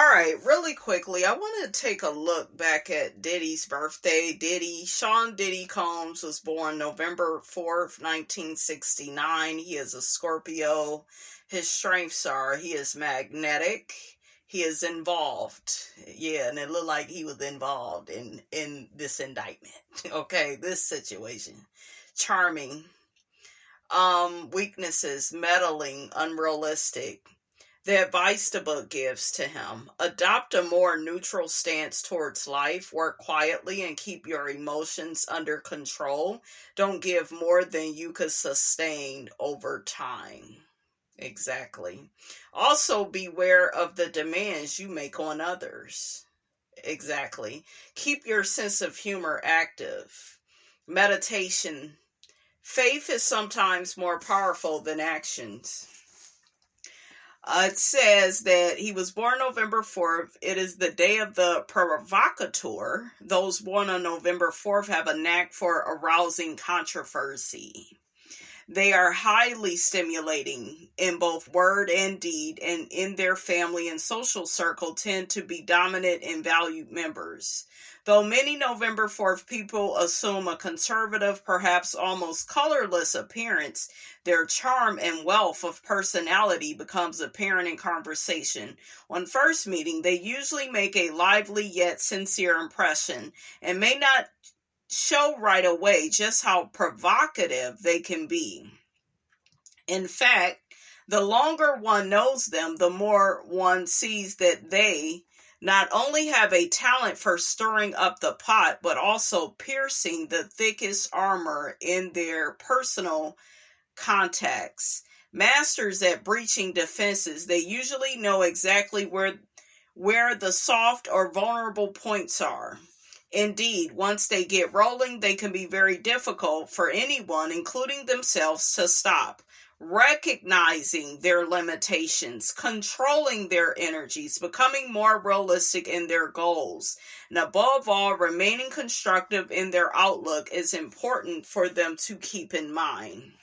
right, really quickly, I want to take a look back at Diddy's birthday. Sean Diddy Combs was born November 4th, 1969. He is a Scorpio. His strengths are he is magnetic. He is involved. Yeah, and it looked like he was involved in this indictment. Okay, this situation. Charming. Weaknesses, meddling, unrealistic. The advice the book gives to him: adopt a more neutral stance towards life, work quietly, and keep your emotions under control. Don't give more than you could sustain over time. Exactly. Also, beware of the demands you make on others. Exactly. Keep your sense of humor active. Meditation. Faith is sometimes more powerful than actions. It says that he was born November 4th. It is the day of the provocateur. Those born on November 4th have a knack for arousing controversy. They are highly stimulating in both word and deed, and in their family and social circle tend to be dominant and valued members. Though many November 4th people assume a conservative, perhaps almost colorless appearance, their charm and wealth of personality becomes apparent in conversation. On first meeting, they usually make a lively yet sincere impression and may not show right away just how provocative they can be. In fact, the longer one knows them, the more one sees that they not only have a talent for stirring up the pot, but also piercing the thickest armor in their personal contacts. Masters at breaching defenses, they usually know exactly where the soft or vulnerable points are. Indeed, once they get rolling, they can be very difficult for anyone, including themselves, to stop. Recognizing their limitations, controlling their energies, becoming more realistic in their goals, and above all, remaining constructive in their outlook is important for them to keep in mind.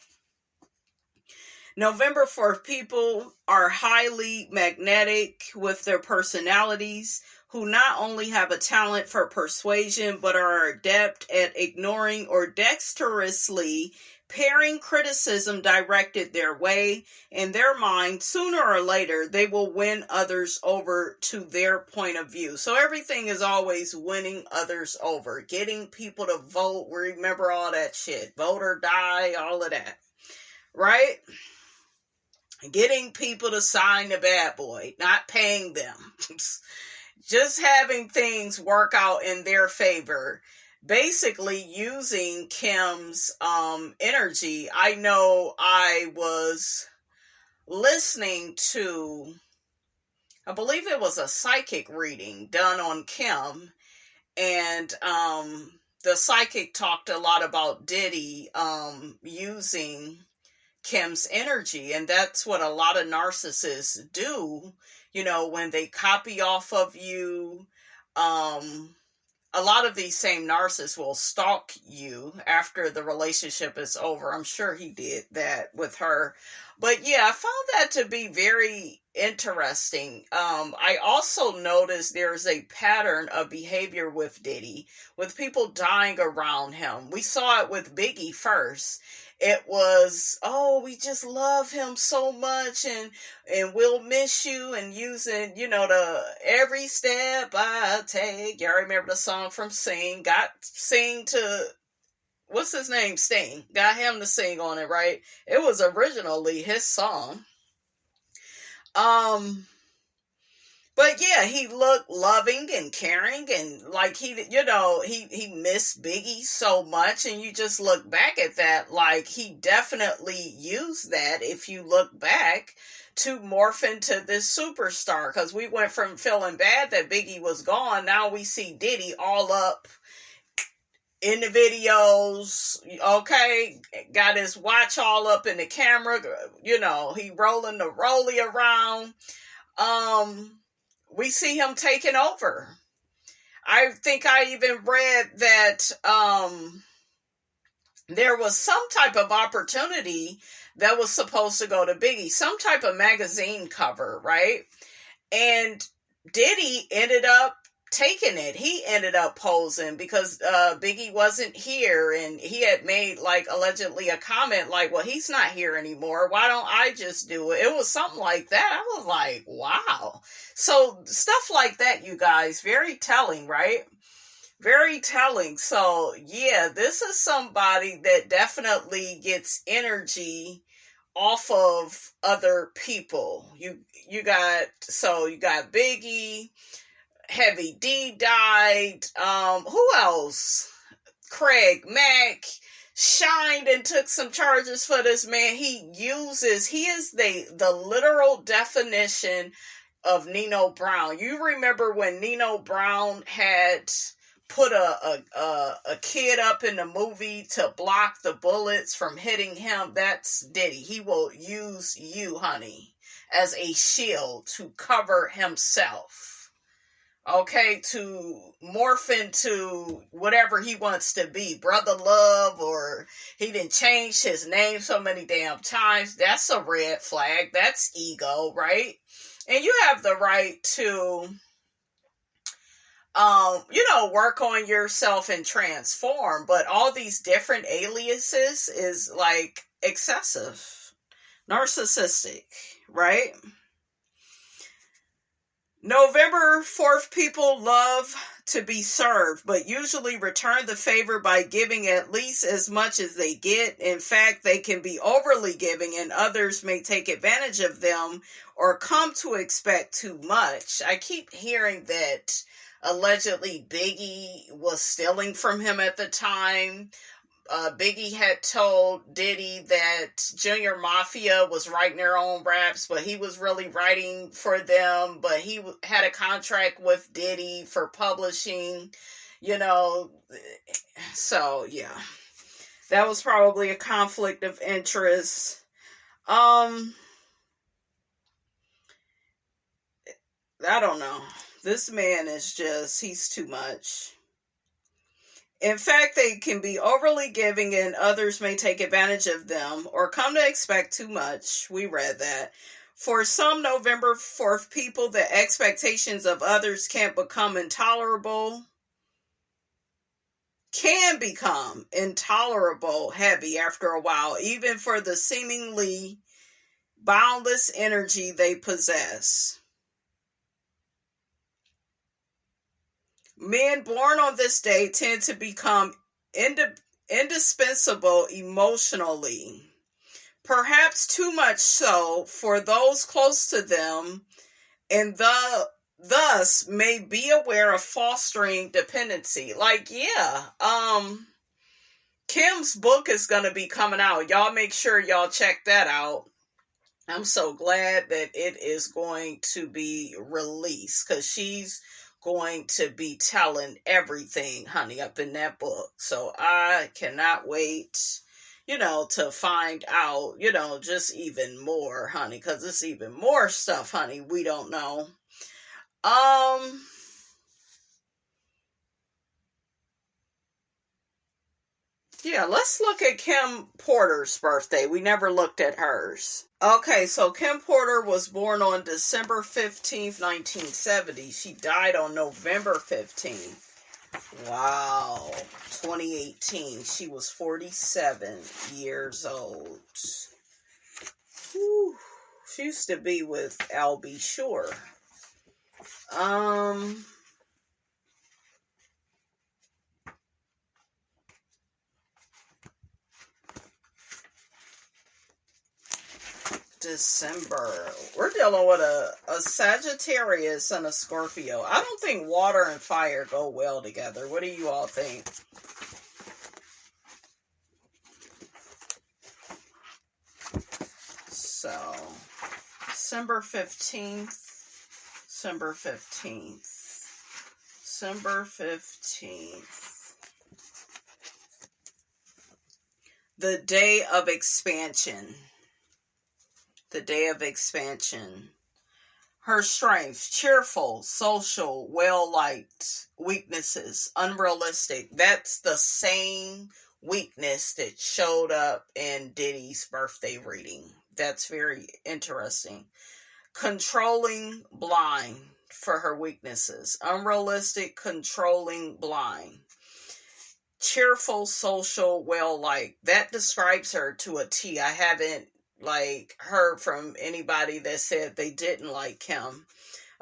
November 4th people are highly magnetic with their personalities, who not only have a talent for persuasion, but are adept at ignoring or dexterously pairing criticism directed their way. In their mind, sooner or later, they will win others over to their point of view. So everything is always winning others over, getting people to vote. Remember all that shit. Vote or die, all of that. Right? Getting people to sign the bad boy, not paying them. Just having things work out in their favor. Basically using Kim's energy. I know I was listening to, I believe it was a psychic reading done on Kim, and the psychic talked a lot about Diddy using Kim's energy, and that's what a lot of narcissists do, when they copy off of you. A lot of these same narcissists will stalk you after the relationship is over. I'm sure he did that with her. But yeah, I found that to be very interesting. I also noticed there's a pattern of behavior with Diddy, with people dying around him. We saw it with Biggie first. It was, oh, we just love him so much, and we'll miss you, and using, the every step I take. Y'all remember the song from Sing? Got Sing to, what's his name? Sting. Got him to sing on it, right? It was originally his song. But yeah, he looked loving and caring, and like he missed Biggie so much, and you just look back at that, like he definitely used that, if you look back, to morph into this superstar, because we went from feeling bad that Biggie was gone, now we see Diddy all up in the videos, okay, got his watch all up in the camera, he rolling the rollie around, we see him taking over. I think I even read that there was some type of opportunity that was supposed to go to Biggie, some type of magazine cover, right? And Diddy ended up taking it. He ended up posing because Biggie wasn't here, and he had made like allegedly a comment like, well, he's not here anymore, why don't I just do it? It was something like that. I was like, wow. So stuff like that, you guys, very telling, right? Very telling. So yeah, this is somebody that definitely gets energy off of other people. You got Biggie, Heavy D died. Who else? Craig Mack shined and took some charges for this man. He is the literal definition of Nino Brown. You remember when Nino Brown had put a kid up in the movie to block the bullets from hitting him? That's Diddy. He will use you, honey, as a shield to cover himself. Okay, to morph into whatever he wants to be, Brother Love, or he didn't change his name so many damn times. That's a red flag. That's ego, right? And you have the right to, work on yourself and transform, but all these different aliases is like excessive, narcissistic, right? November 4th, people love to be served, but usually return the favor by giving at least as much as they get. In fact, they can be overly giving, and others may take advantage of them or come to expect too much. I keep hearing that allegedly Biggie was stealing from him at the time. Biggie had told Diddy that Junior Mafia was writing their own raps, but he was really writing for them, but he had a contract with Diddy for publishing, so yeah, that was probably a conflict of interest. I don't know. This man is he's too much. In fact, they can be overly giving and others may take advantage of them or come to expect too much. We read that. For some November 4th people, the expectations of others can become intolerable heavy after a while, even for the seemingly boundless energy they possess. Men born on this day tend to become indispensable emotionally, perhaps too much so for those close to them, and thus may be aware of fostering dependency. Like, yeah, Kim's book is going to be coming out. Y'all make sure y'all check that out. I'm so glad that it is going to be released, because she's going to be telling everything, honey, up in that book. So I cannot wait, to find out, just even more, honey, because it's even more stuff, honey, we don't know. Yeah, let's look at Kim Porter's birthday. We never looked at hers. Okay, so Kim Porter was born on December 15th, 1970. She died on November 15th. Wow. 2018. She was 47 years old. Whew. She used to be with Al.B. Sure. December. We're dealing with a Sagittarius and a Scorpio. I don't think water and fire go well together. What do you all think? So, December 15th. December 15th. December 15th. The day of expansion. The day of expansion. Her strengths: cheerful, social, well-liked. Weaknesses: unrealistic. That's the same weakness that showed up in Diddy's birthday reading. That's very interesting. Controlling, blind. for her weaknesses. Unrealistic, controlling, blind. Cheerful, social, well-liked. That describes her to a T. I haven't heard from anybody that said they didn't like Kim.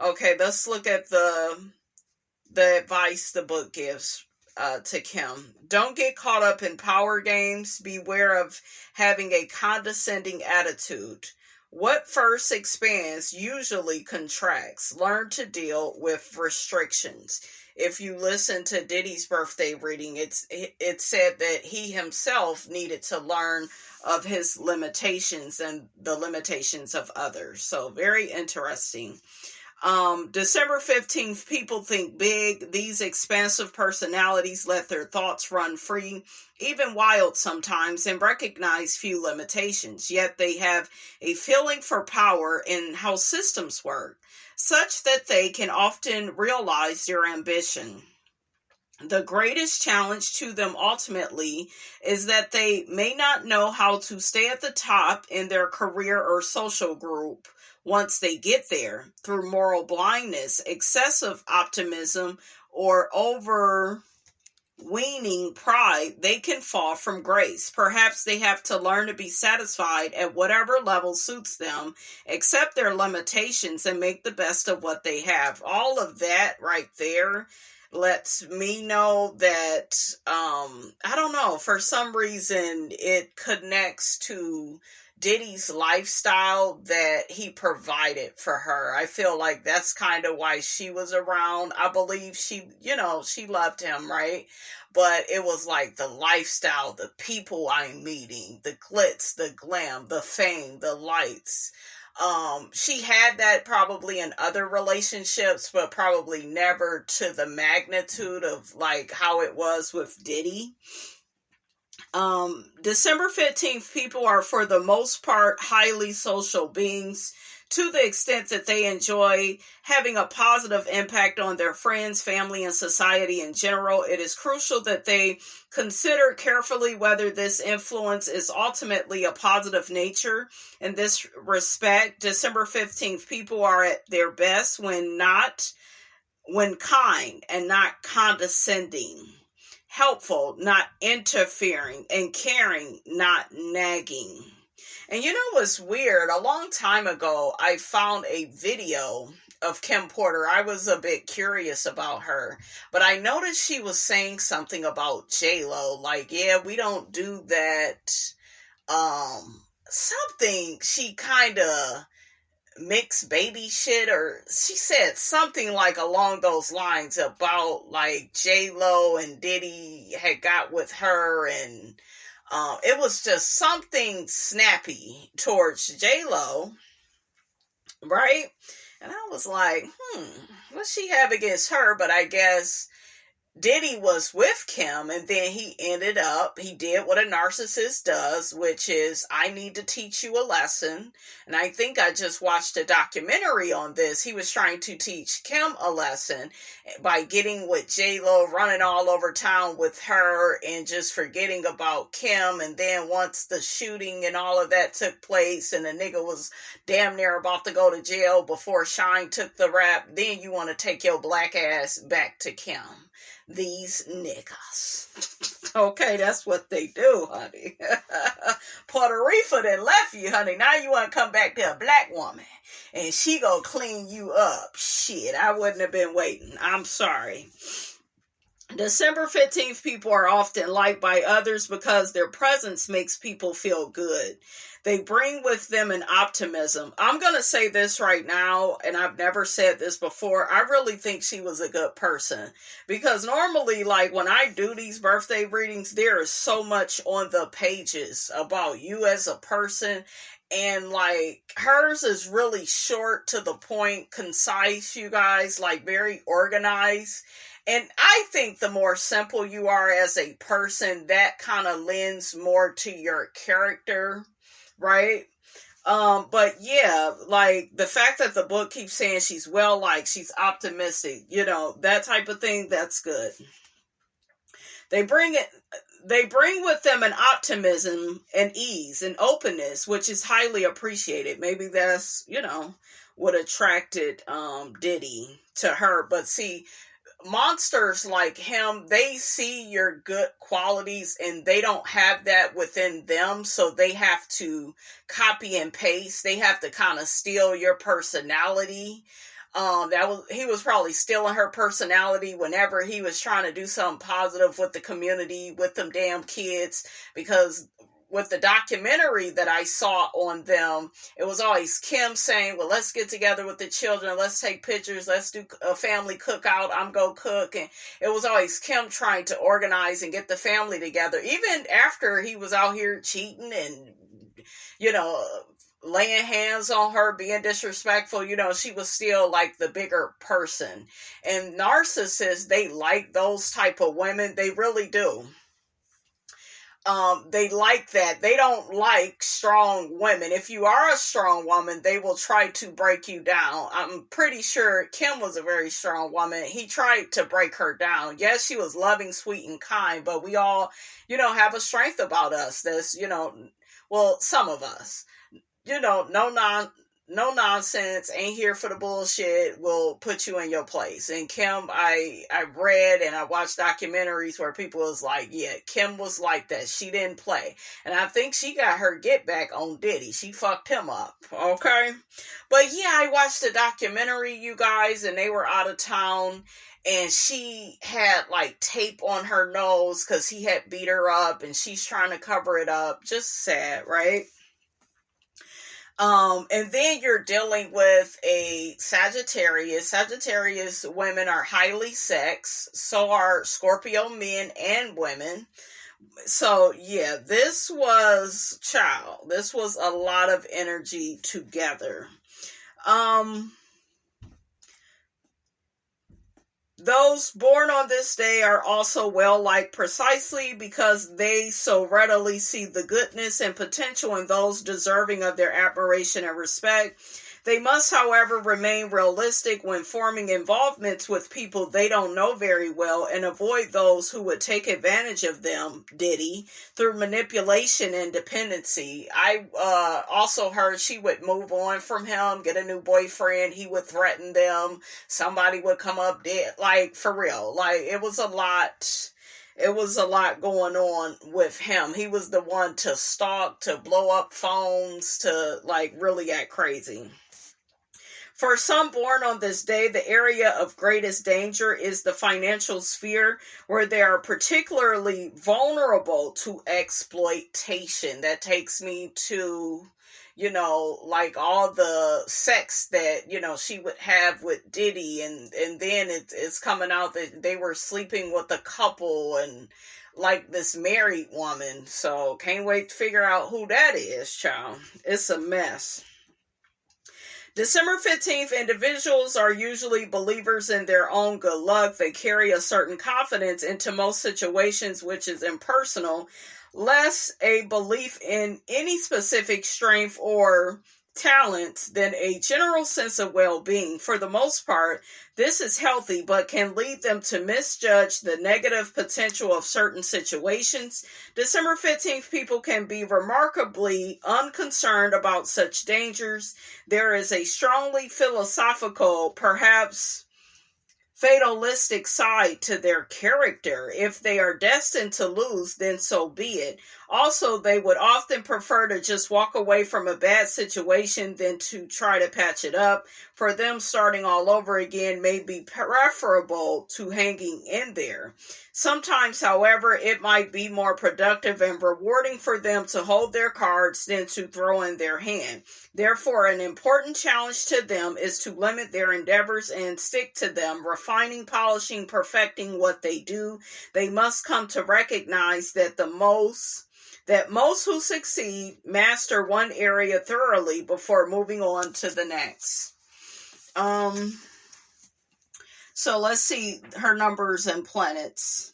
Okay, let's look at the advice the book gives to Kim. Don't get caught up in power games. Beware of having a condescending attitude. What first expands usually contracts. Learn to deal with restrictions. If you listen to Diddy's birthday reading, it said that he himself needed to learn of his limitations and the limitations of others. So very interesting. December 15th, people think big. These expansive personalities let their thoughts run free, even wild sometimes, and recognize few limitations. Yet they have a feeling for power in how systems work, such that they can often realize their ambition. The greatest challenge to them ultimately is that they may not know how to stay at the top in their career or social group. Once they get there, through moral blindness, excessive optimism, or overweening pride, they can fall from grace. Perhaps they have to learn to be satisfied at whatever level suits them, accept their limitations, and make the best of what they have. All of that right there lets me know that, I don't know, for some reason it connects to Diddy's lifestyle that he provided for her. I feel like that's kind of why she was around. I believe she loved him, right? But it was like the lifestyle, the people I'm meeting, the glitz, the glam, the fame, the lights. She had that probably in other relationships, but probably never to the magnitude of how it was with Diddy. December 15th, people are for the most part highly social beings to the extent that they enjoy having a positive impact on their friends, family, and society in general. It is crucial that they consider carefully whether this influence is ultimately a positive nature. In this respect, December 15th, people are at their best when kind and not condescending. Helpful, not interfering, and caring, not nagging. And you know what's weird? A long time ago, I found a video of Kim Porter. I was a bit curious about her, but I noticed she was saying something about J-Lo. We don't do that. Something she kind of mixed baby shit, or she said something along those lines about J-Lo and Diddy had got with her, and it was just something snappy towards J-Lo, right? And I was like, what she have against her? But I guess Diddy was with Kim, and then he did what a narcissist does, which is, I need to teach you a lesson. And I think I just watched a documentary on this. He was trying to teach Kim a lesson by getting with J-Lo, running all over town with her, and just forgetting about Kim. And then once the shooting and all of that took place, and the nigga was damn near about to go to jail before Shine took the rap, then you want to take your black ass back to Kim. These niggas. Okay, that's what they do, honey. Puerto Rico done left you, honey. Now you want to come back to a black woman, and she gonna clean you up. Shit, I wouldn't have been waiting. I'm sorry. December 15th, people are often liked by others because their presence makes people feel good. They bring with them an optimism. I'm going to say this right now, and I've never said this before. I really think she was a good person. Because normally, when I do these birthday readings, there is so much on the pages about you as a person. And hers is really short, to the point, concise, you guys, very organized. And I think the more simple you are as a person, that kind of lends more to your character, right? But yeah, the fact that the book keeps saying she's she's optimistic, that type of thing, that's good. They bring with them an optimism and ease and openness, which is highly appreciated. Maybe that's, what attracted Diddy to her. But see, monsters like him, they see your good qualities and they don't have that within them, so they have to copy and paste. They have to kind of steal your personality. He was probably stealing her personality whenever he was trying to do something positive with the community, with them damn kids, because with the documentary that I saw on them, it was always Kim saying, well, let's get together with the children. Let's take pictures. Let's do a family cookout. I'm going to cook. And it was always Kim trying to organize and get the family together. Even after he was out here cheating and, laying hands on her, being disrespectful, she was still like the bigger person. And narcissists, they like those type of women. They really do. They like that. They don't like strong women. If you are a strong woman, they will try to break you down. I'm pretty sure Kim was a very strong woman. He tried to break her down. Yes, she was loving, sweet, and kind, but we all, have a strength about us that's, some of us, no nonsense, ain't here for the bullshit, will put you in your place. And Kim, I read and I watched documentaries where people was like, yeah, Kim was like that. She didn't play. And I think she got her get back on Diddy. She fucked him up. Okay. But yeah, I watched the documentary, you guys, and they were out of town. And she had like tape on her nose because he had beat her up and she's trying to cover it up. Just sad, right? And then you're dealing with a Sagittarius. Sagittarius women are highly sexed. So are Scorpio men and women. So yeah, this was a lot of energy together. Those born on this day are also well-liked precisely because they so readily see the goodness and potential in those deserving of their admiration and respect. They must, however, remain realistic when forming involvements with people they don't know very well and avoid those who would take advantage of them, Diddy, through manipulation and dependency. I also heard she would move on from him, get a new boyfriend, he would threaten them, somebody would come up dead, like, for real. Like, it was a lot going on with him. He was the one to stalk, to blow up phones, to, like, really act crazy. For some born on this day, the area of greatest danger is the financial sphere, where they are particularly vulnerable to exploitation. That takes me to, like all the sex that, she would have with Diddy, and then it's coming out that they were sleeping with a couple and like this married woman. So can't wait to figure out who that is, child. It's a mess. December 15th, individuals are usually believers in their own good luck. They carry a certain confidence into most situations, which is impersonal, less a belief in any specific strength or talents than a general sense of well-being. For the most part, this is healthy, but can lead them to misjudge the negative potential of certain situations. December 15th people can be remarkably unconcerned about such dangers. There is a strongly philosophical, perhaps fatalistic side to their character. If they are destined to lose, then so be it. Also, they would often prefer to just walk away from a bad situation than to try to patch it up. For them, starting all over again may be preferable to hanging in there. Sometimes, however, it might be more productive and rewarding for them to hold their cards than to throw in their hand. Therefore, an important challenge to them is to limit their endeavors and stick to them, refining, polishing, perfecting what they do. They must come to recognize that most who succeed master one area thoroughly before moving on to the next. So let's see her numbers and planets.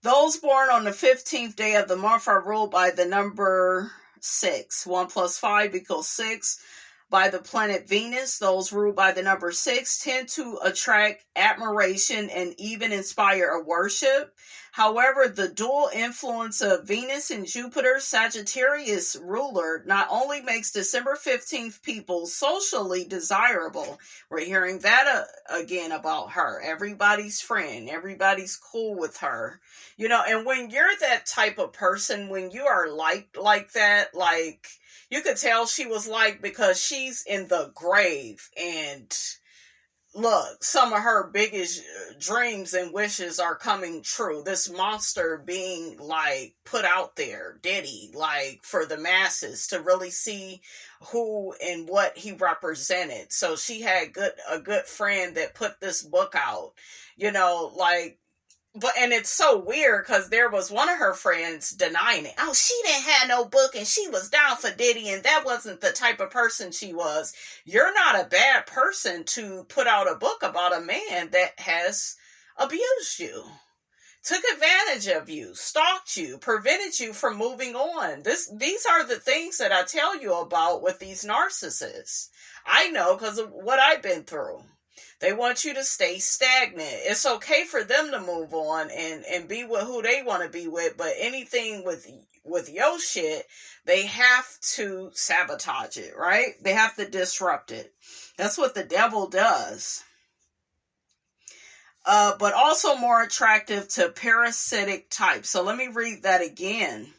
Those born on the 15th day of the month are ruled by the number 6. 1 plus 5 equals 6. By the planet Venus, those ruled by the number 6 tend to attract admiration and even inspire a worship. However, the dual influence of Venus and Jupiter Sagittarius ruler not only makes December 15th people socially desirable. We're hearing that again about her. Everybody's friend. Everybody's cool with her. You know, and when you're that type of person, when you are liked like that, like, you could tell she was liked because she's in the grave, and look, some of her biggest dreams and wishes are coming true. This monster being, like, put out there, Diddy, like, for the masses to really see who and what he represented. So she had a good friend that put this book out, you know, like, and it's so weird because there was one of her friends denying it. Oh, she didn't have no book and she was down for Diddy and that wasn't the type of person she was. You're not a bad person to put out a book about a man that has abused you, took advantage of you, stalked you, prevented you from moving on. These are the things that I tell you about with these narcissists. I know because of what I've been through. They want you to stay stagnant. It's okay for them to move on and be with who they want to be with, but anything with your shit, they have to sabotage it, right? They have to disrupt it. That's what the devil does. But also more attractive to parasitic types. So let me read that again.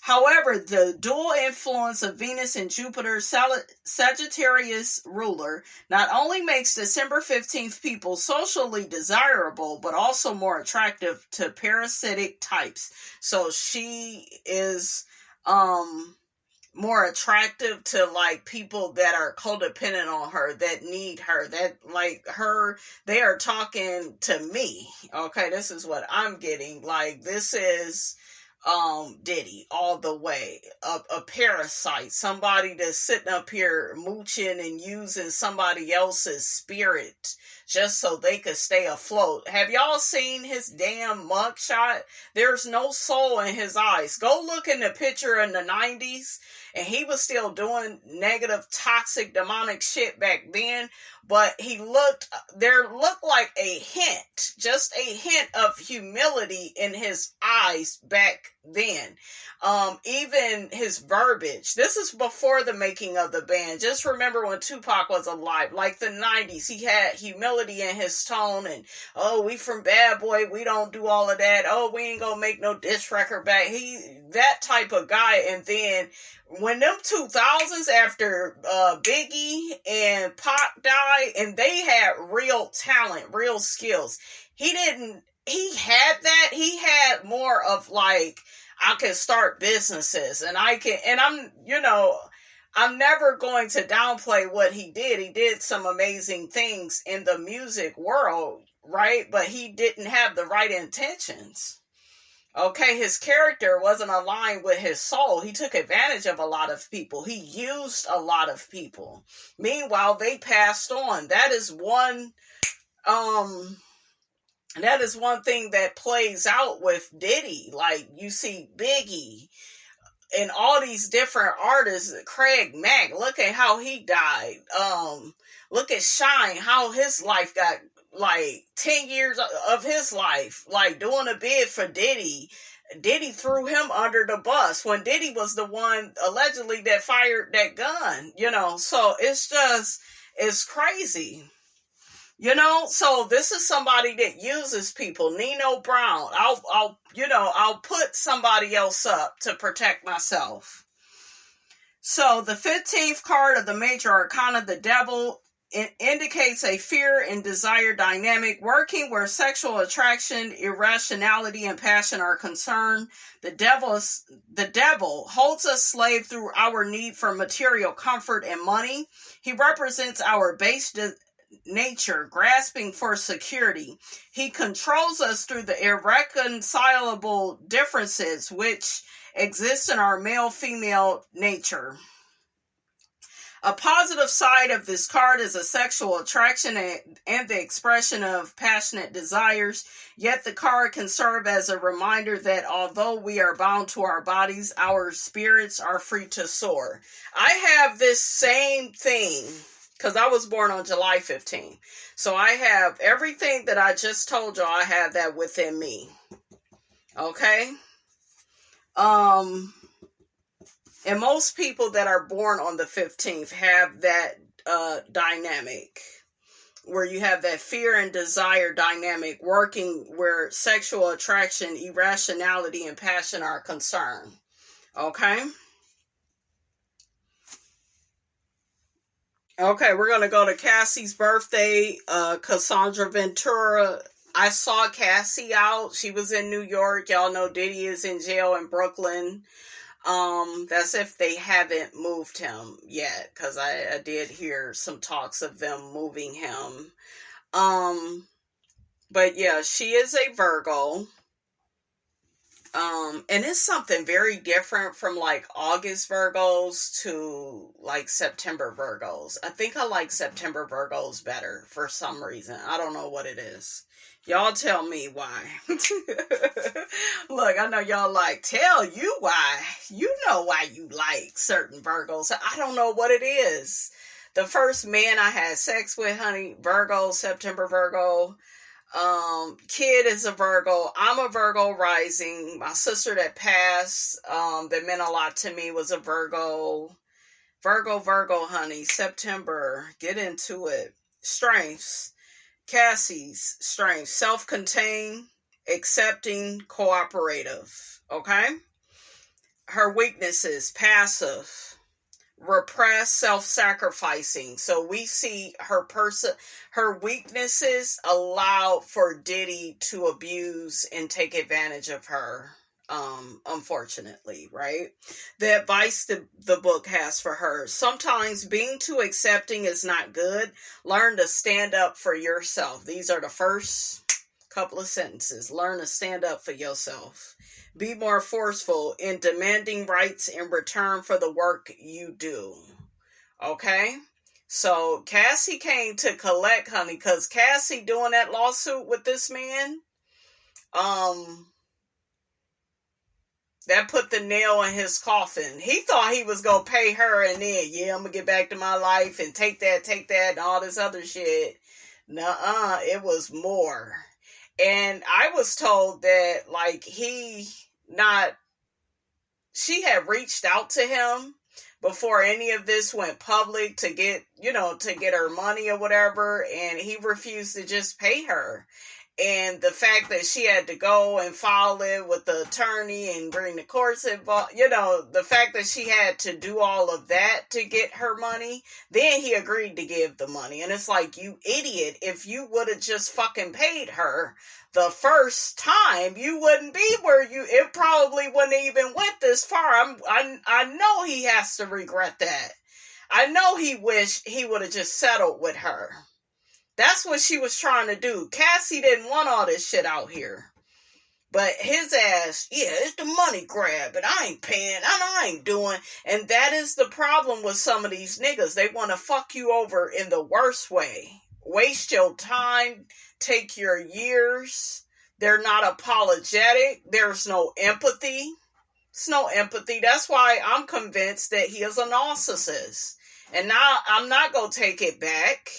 However, the dual influence of Venus and Jupiter Sagittarius ruler not only makes December 15th people socially desirable, but also more attractive to parasitic types. So she is more attractive to, like, people that are codependent on her, that need her, that like her, they are talking to me. Okay, this is what I'm getting. Like, this is Diddy all the way. A parasite, somebody that's sitting up here mooching and using somebody else's spirit just so they could stay afloat. Have y'all seen his damn mugshot? There's no soul in his eyes. Go look in the picture in the 90s, and he was still doing negative, toxic, demonic shit back then, but there looked like a hint, just a hint of humility in his eyes back then. Even his verbiage. This is before the making of the band. Just remember when Tupac was alive, like the 90s, he had humility in his tone, and, oh, we from Bad Boy, we don't do all of that. Oh, we ain't gonna make no diss record back. That type of guy. And then when them 2000s, after Biggie and Pac died, and they had real talent, real skills, he had that. He had more of, like, I can start businesses and I'm never going to downplay what he did. He did some amazing things in the music world, right? But he didn't have the right intentions. Okay, his character wasn't aligned with his soul. He took advantage of a lot of people. He used a lot of people. Meanwhile, they passed on. That is one thing that plays out with Diddy. Like, you see Biggie and all these different artists, Craig Mack, look at how he died. Look at Shine, how his life got, like, 10 years of his life, like, doing a bid for Diddy. Diddy threw him under the bus when Diddy was the one allegedly that fired that gun, so it's crazy. So this is somebody that uses people. Nino Brown. I'll put somebody else up to protect myself. So the 15th card of the major arcana, the devil, indicates a fear and desire dynamic working where sexual attraction, irrationality, and passion are concerned. The devil holds us slave through our need for material comfort and money. He represents our base nature, grasping for security. He controls us through the irreconcilable differences which exist in our male-female nature. A positive side of this card is a sexual attraction and the expression of passionate desires, yet the card can serve as a reminder that although we are bound to our bodies, our spirits are free to soar. I have this same thing because I was born on July 15th. So I have everything that I just told y'all, I have that within me. Okay? And most people that are born on the 15th have that dynamic where you have that fear and desire dynamic working where sexual attraction, irrationality, and passion are concerned. Okay? Okay, we're going to go to Cassie's birthday. Cassandra Ventura. I saw Cassie out. She was in New York. Y'all know Diddy is in jail in Brooklyn. That's if they haven't moved him yet, because I did hear some talks of them moving him. But yeah, she is a Virgo. And it's something very different from like August Virgos to like September Virgos. I think I like September Virgos better for some reason. I don't know what it is. Y'all tell me why. Look, I know y'all like, tell you why. You know why you like certain Virgos. I don't know what it is. The first man I had sex with, honey, Virgo, September Virgo. Kid is a Virgo. I'm a Virgo rising. My sister that passed, that meant a lot to me, was a Virgo. Virgo, honey. September. Get into it. Strengths. Cassie's strengths. Self-contained, accepting, cooperative. Okay? Her weaknesses. Passive. Repressed, self-sacrificing. So we see her weaknesses allow for Diddy to abuse and take advantage of her, unfortunately, right? The advice the book has for her: sometimes being too accepting is not good. Learn to stand up for yourself. These are the first couple of sentences. Learn to stand up for yourself. Be more forceful in demanding rights in return for the work you do. Okay? So Cassie came to collect, honey, because Cassie doing that lawsuit with this man, that put the nail in his coffin. He thought he was going to pay her and then, yeah, I'm going to get back to my life and take that, and all this other shit. Nuh-uh, it was more. And I was told that, like, she had reached out to him before any of this went public to get her money or whatever, and he refused to just pay her. And the fact that she had to go and file it with the attorney and bring the courts involved, the fact that she had to do all of that to get her money, then he agreed to give the money. And it's like, you idiot, if you would have just fucking paid her the first time, you wouldn't be it probably wouldn't even went this far. I know he has to regret that. I know he wished he would have just settled with her. That's what she was trying to do. Cassie didn't want all this shit out here. But his ass, yeah, it's the money grab, and I ain't paying, and I ain't doing. And that is the problem with some of these niggas. They want to fuck you over in the worst way. Waste your time, take your years. They're not apologetic. There's no empathy. It's no empathy. That's why I'm convinced that he is a narcissist. And now I'm not going to take it back.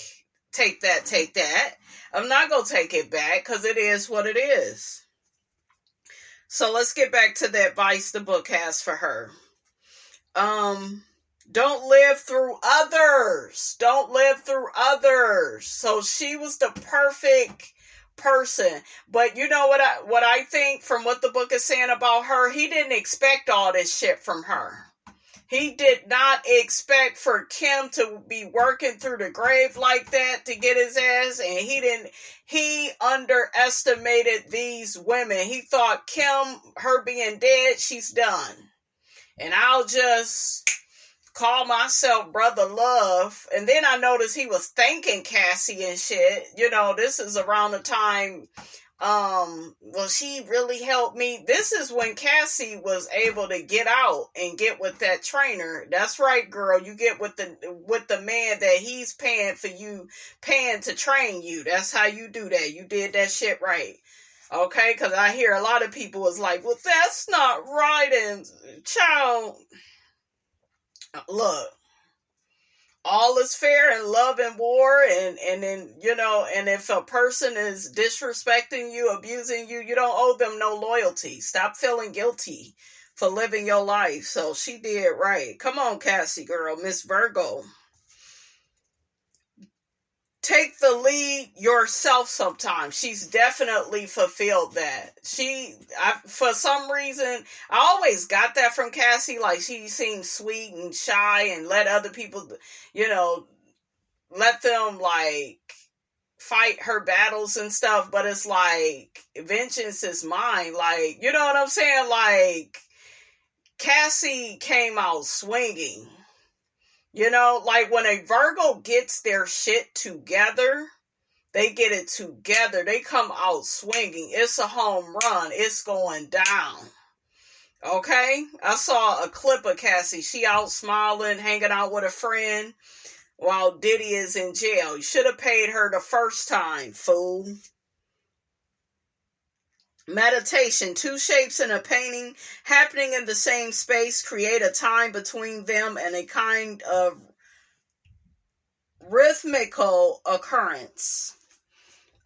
Take that. I'm not going to take it back because it is what it is. So let's get back to the advice the book has for her. Don't live through others. Don't live through others. So she was the perfect person. But you know what I think from what the book is saying about her? He didn't expect all this shit from her. He did not expect for Kim to be working through the grave like that to get his ass, and he underestimated these women. He thought Kim, her being dead, she's done. And I'll just call myself Brother Love. And then I noticed he was thanking Cassie and shit. This is around the time, well, she really helped me. This is when Cassie was able to get out and get with that trainer. That's right, girl. You get with the man that he's paying to train you. That's how you do that. You did that shit right. Okay? Because I hear a lot of people was like, well, that's not right. And child, look, all is fair in love and war, and then, you know, and if a person is disrespecting you, abusing you, you don't owe them no loyalty. Stop feeling guilty for living your life. So she did right. Come on, Cassie girl, Miss Virgo. Take the lead yourself sometimes. She's definitely fulfilled that. For some reason, I always got that from Cassie. Like, she seems sweet and shy and let other people, you know, let them, like, fight her battles and stuff. But it's like, vengeance is mine. Like, you know what I'm saying? Like, Cassie came out swinging. You know, like when a Virgo gets their shit together, they get it together. They come out swinging. It's a home run. It's going down. Okay? I saw a clip of Cassie. She out smiling, hanging out with a friend while Diddy is in jail. You should have paid her the first time, fool. Meditation. Two shapes in a painting happening in the same space create a time between them and a kind of rhythmical occurrence.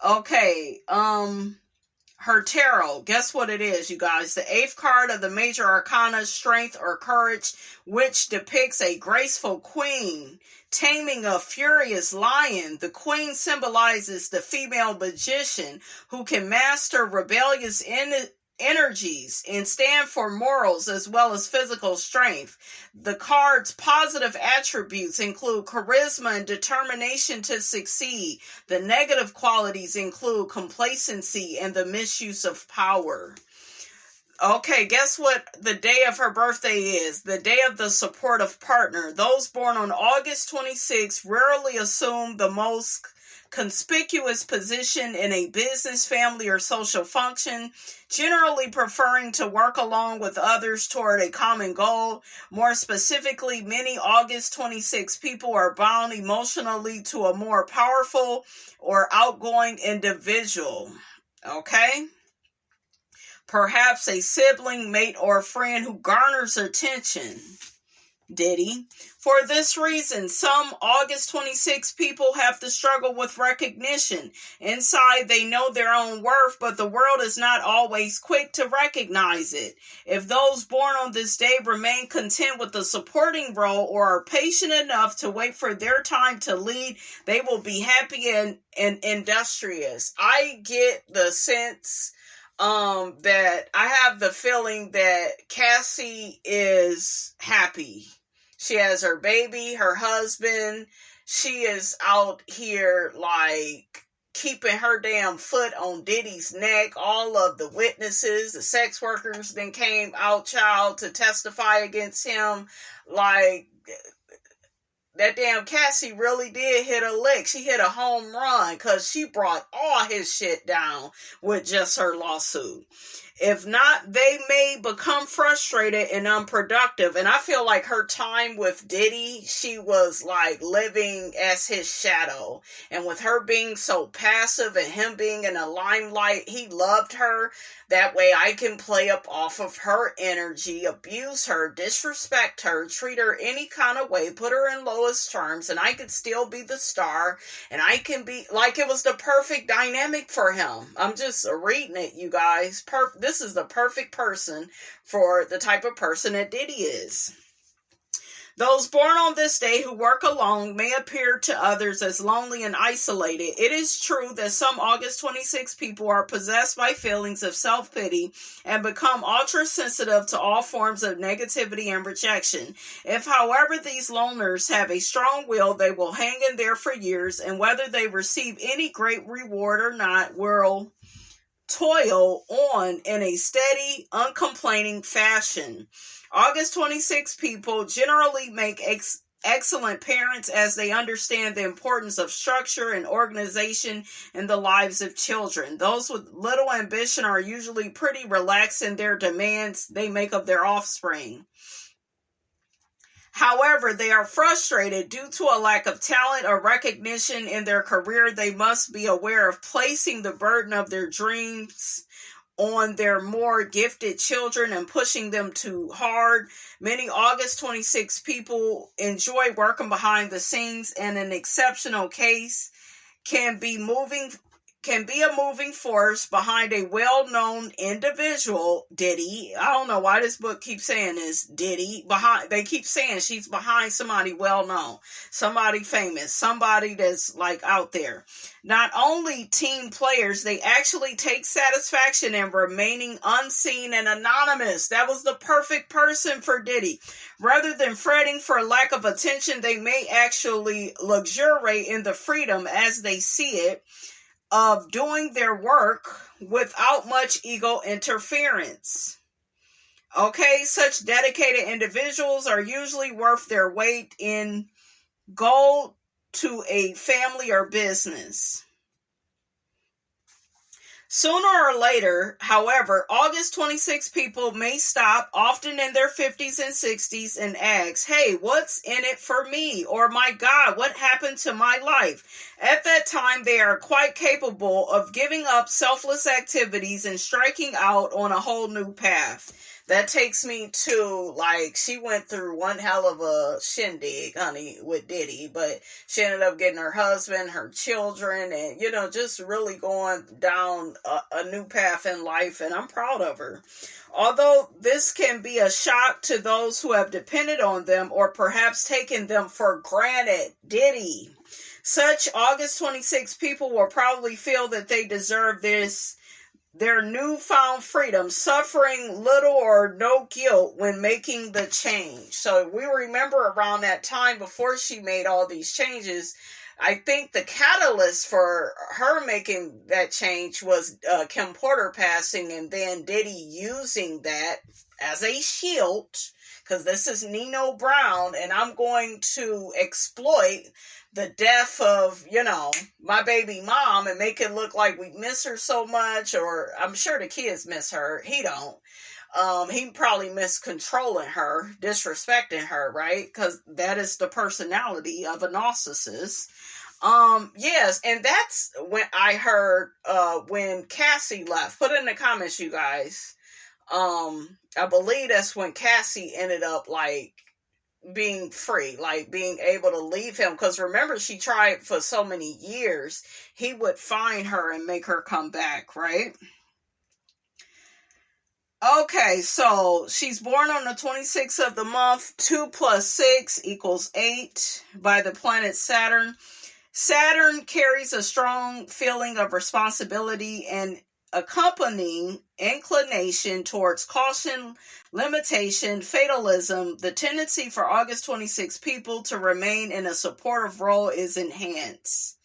Okay, her tarot. Guess what it is, you guys? The 8th card of the major arcana, strength or courage, which depicts a graceful queen taming a furious lion. The queen symbolizes the female magician who can master rebellious energies and stand for morals as well as physical strength. The card's positive attributes include charisma and determination to succeed. The negative qualities include complacency and the misuse of power. Okay, guess what the day of her birthday is? The day of the supportive partner. Those born on August 26 rarely assume the most conspicuous position in a business, family, or social function, generally preferring to work along with others toward a common goal. More specifically, many August 26 people are bound emotionally to a more powerful or outgoing individual. Okay? Perhaps a sibling, mate, or friend who garners attention. Diddy. For this reason, some August 26 people have to struggle with recognition. Inside, they know their own worth, but the world is not always quick to recognize it. If those born on this day remain content with the supporting role or are patient enough to wait for their time to lead, they will be happy and industrious. I get the sense that I have the feeling that Cassie is happy. She has her baby, her husband. She is out here like keeping her damn foot on Diddy's neck. All of the witnesses, the sex workers then came out, child, to testify against him. Like, that damn Cassie really did hit a lick. She hit a home run because she brought all his shit down with just her lawsuit. If not, they may become frustrated and unproductive. And I feel like her time with Diddy, she was like living as his shadow. And with her being so passive and him being in the limelight, he loved her. That way I can play up off of her energy, abuse her, disrespect her, treat her any kind of way, put her in lowest terms, and I could still be the star. And I can be, like, it was the perfect dynamic for him. I'm just reading it, you guys. This is the perfect person for the type of person that Diddy is. Those born on this day who work alone may appear to others as lonely and isolated. It is true that some August 26 people are possessed by feelings of self-pity and become ultra-sensitive to all forms of negativity and rejection. If, however, these loners have a strong will, they will hang in there for years, and whether they receive any great reward or not, will toil on in a steady, uncomplaining fashion. August 26 people generally make excellent parents as they understand the importance of structure and organization in the lives of children. Those with little ambition are usually pretty relaxed in their demands they make of their offspring. However, they are frustrated due to a lack of talent or recognition in their career. They must be aware of placing the burden of their dreams on their more gifted children and pushing them too hard. Many August 26 people enjoy working behind the scenes, and an exceptional case can be a moving force behind a well-known individual, Diddy. I don't know why this book keeps saying this, Diddy. They keep saying she's behind somebody well-known, somebody famous, somebody that's like out there. Not only team players, they actually take satisfaction in remaining unseen and anonymous. That was the perfect person for Diddy. Rather than fretting for lack of attention, they may actually luxuriate in the freedom as they see it of doing their work without much ego interference. Okay, such dedicated individuals are usually worth their weight in gold to a family or business. Sooner or later, however, August 26 people may stop, often in their 50s and 60s, and ask, hey, what's in it for me? Or, my God, what happened to my life? At that time, they are quite capable of giving up selfless activities and striking out on a whole new path. That takes me to, like, she went through one hell of a shindig, honey, with Diddy, but she ended up getting her husband, her children, and, you know, just really going down a new path in life, and I'm proud of her. Although this can be a shock to those who have depended on them or perhaps taken them for granted, Diddy. Such August 26 people will probably feel that they deserve their newfound freedom, suffering little or no guilt when making the change. So we remember around that time before she made all these changes, I think the catalyst for her making that change was Kim Porter passing, and then Diddy using that as a shield, because this is Nino Brown, and I'm going to exploit the death of, you know, my baby mom and make it look like we miss her so much, or I'm sure the kids miss her. He don't. He probably miss controlling her, disrespecting her, right? Because that is the personality of a narcissist. Yes, and that's when I heard, when Cassie left. Put it in the comments, you guys. I believe that's when Cassie ended up, like, being free, like being able to leave him, because remember, she tried for so many years. He would find her and make her come back, right? Okay, so she's born on the 26th of the month. 2 plus 6 equals 8 by the planet Saturn. Saturn carries a strong feeling of responsibility and accompanying inclination towards caution, limitation, fatalism. The tendency for August 26 people to remain in a supportive role is enhanced.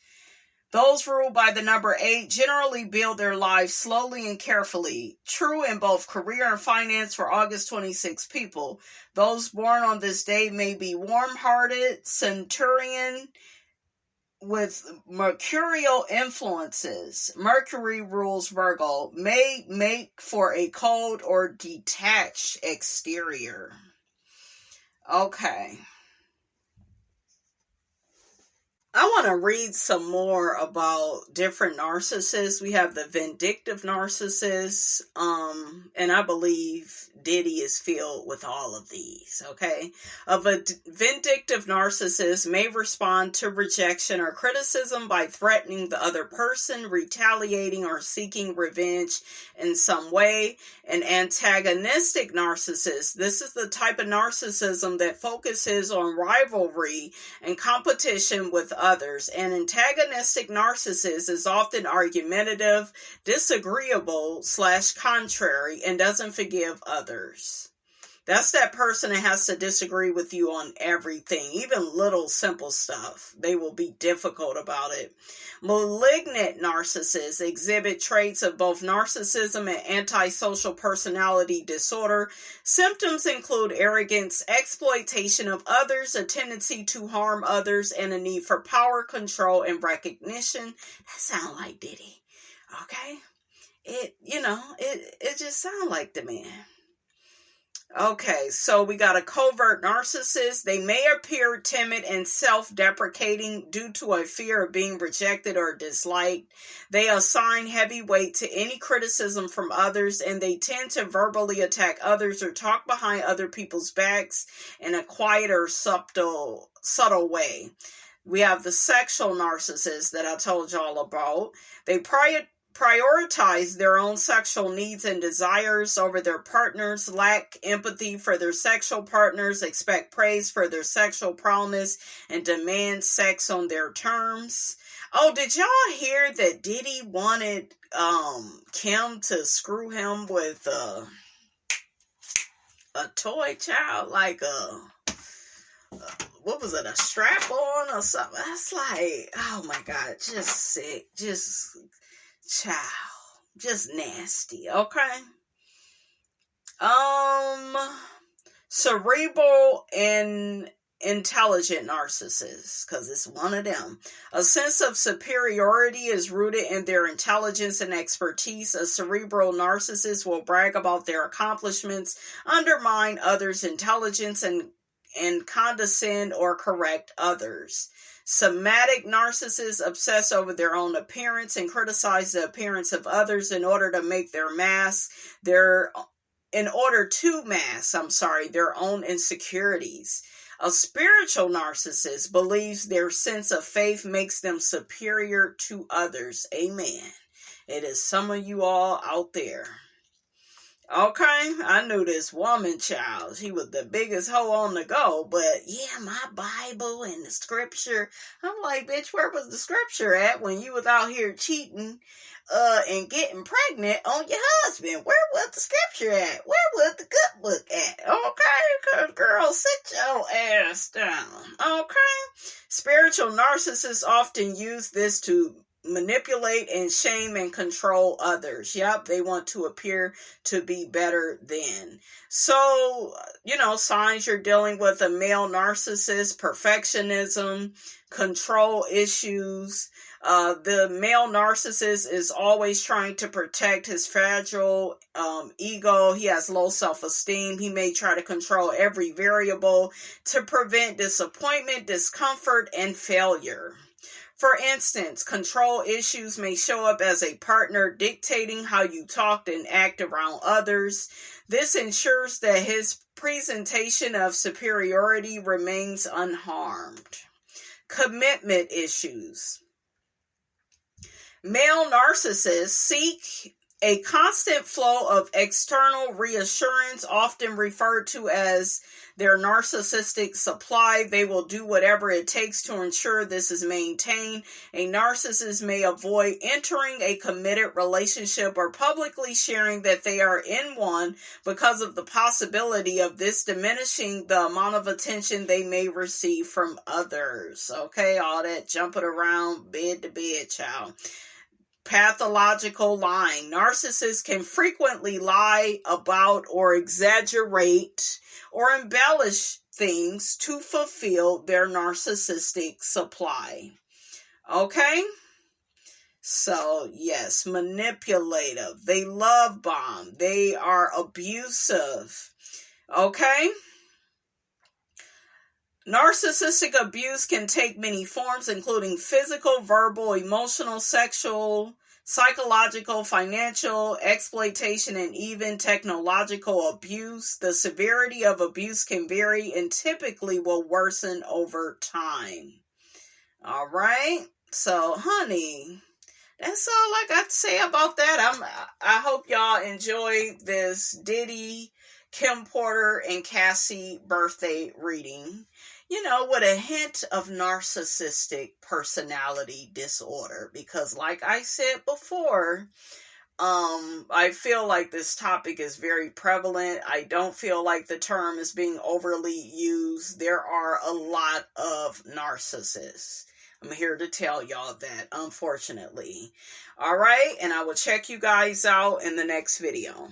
Those ruled by the number 8 generally build their lives slowly and carefully. True in both career and finance for August 26 people. Those born on this day may be warm-hearted, centurion, with mercurial influences. Mercury rules Virgo. May make for a cold or detached exterior. Okay. I want to read some more about different narcissists. We have the vindictive narcissist, and I believe Diddy is filled with all of these, okay? A vindictive narcissist may respond to rejection or criticism by threatening the other person, retaliating, or seeking revenge in some way. An antagonistic narcissist, this is the type of narcissism that focuses on rivalry and competition with others. An antagonistic narcissist is often argumentative, disagreeable / contrary, and doesn't forgive others. That's that person that has to disagree with you on everything, even little simple stuff. They will be difficult about it. Malignant narcissists exhibit traits of both narcissism and antisocial personality disorder. Symptoms include arrogance, exploitation of others, a tendency to harm others, and a need for power, control, and recognition. That sounds like Diddy, okay? It just sounds like the man. Okay, so we got a covert narcissist. They may appear timid and self-deprecating due to a fear of being rejected or disliked. They assign heavy weight to any criticism from others, and they tend to verbally attack others or talk behind other people's backs in a quieter, subtle way. We have the sexual narcissist that I told y'all about. They prioritize their own sexual needs and desires over their partners, lack empathy for their sexual partners, expect praise for their sexual prowess, and demand sex on their terms. Oh, did y'all hear that Diddy wanted Kim to screw him with a toy child, like what was it, a strap on or something? That's like, oh my God, just sick, just child, just nasty. Okay. Cerebral and intelligent narcissists, because it's one of them. A sense of superiority is rooted in their intelligence and expertise. A cerebral narcissist will brag about their accomplishments, undermine others' intelligence, and condescend or correct others. Somatic narcissists obsess over their own appearance and criticize the appearance of others in order to mask their own insecurities. A spiritual narcissist believes their sense of faith makes them superior to others. Amen. It is some of you all out there. Okay, I knew this woman, child. She was the biggest hoe on the go, but yeah, my Bible and the scripture. I'm like, bitch, where was the scripture at when you was out here cheating and getting pregnant on your husband? Where was the scripture at? Where was the good book at? Okay, because girl, sit your ass down. Okay, spiritual narcissists often use this to manipulate and shame and control others. Yep, they want to appear to be better than. So, signs you're dealing with a male narcissist: perfectionism, control issues. The male narcissist is always trying to protect his fragile ego. He has low self-esteem. He may try to control every variable to prevent disappointment, discomfort, and failure. For instance, control issues may show up as a partner dictating how you talk and act around others. This ensures that his presentation of superiority remains unharmed. Commitment issues. Male narcissists seek a constant flow of external reassurance, often referred to as their narcissistic supply. They will do whatever it takes to ensure this is maintained. A narcissist may avoid entering a committed relationship or publicly sharing that they are in one because of the possibility of this diminishing the amount of attention they may receive from others. Okay, all that jumping around bed to bed, child. Pathological lying. Narcissists can frequently lie about or exaggerate or embellish things to fulfill their narcissistic supply. Okay? So, yes, manipulative. They love bomb. They are abusive. Okay? Narcissistic abuse can take many forms, including physical, verbal, emotional, sexual, psychological, financial, exploitation, and even technological abuse. The severity of abuse can vary and typically will worsen over time. All right? So, honey, that's all I got to say about that. I hope y'all enjoyed this Diddy, Kim Porter, and Cassie birthday reading. With a hint of narcissistic personality disorder. Because like I said before, I feel like this topic is very prevalent. I don't feel like the term is being overly used. There are a lot of narcissists. I'm here to tell y'all that, unfortunately. All right, and I will check you guys out in the next video.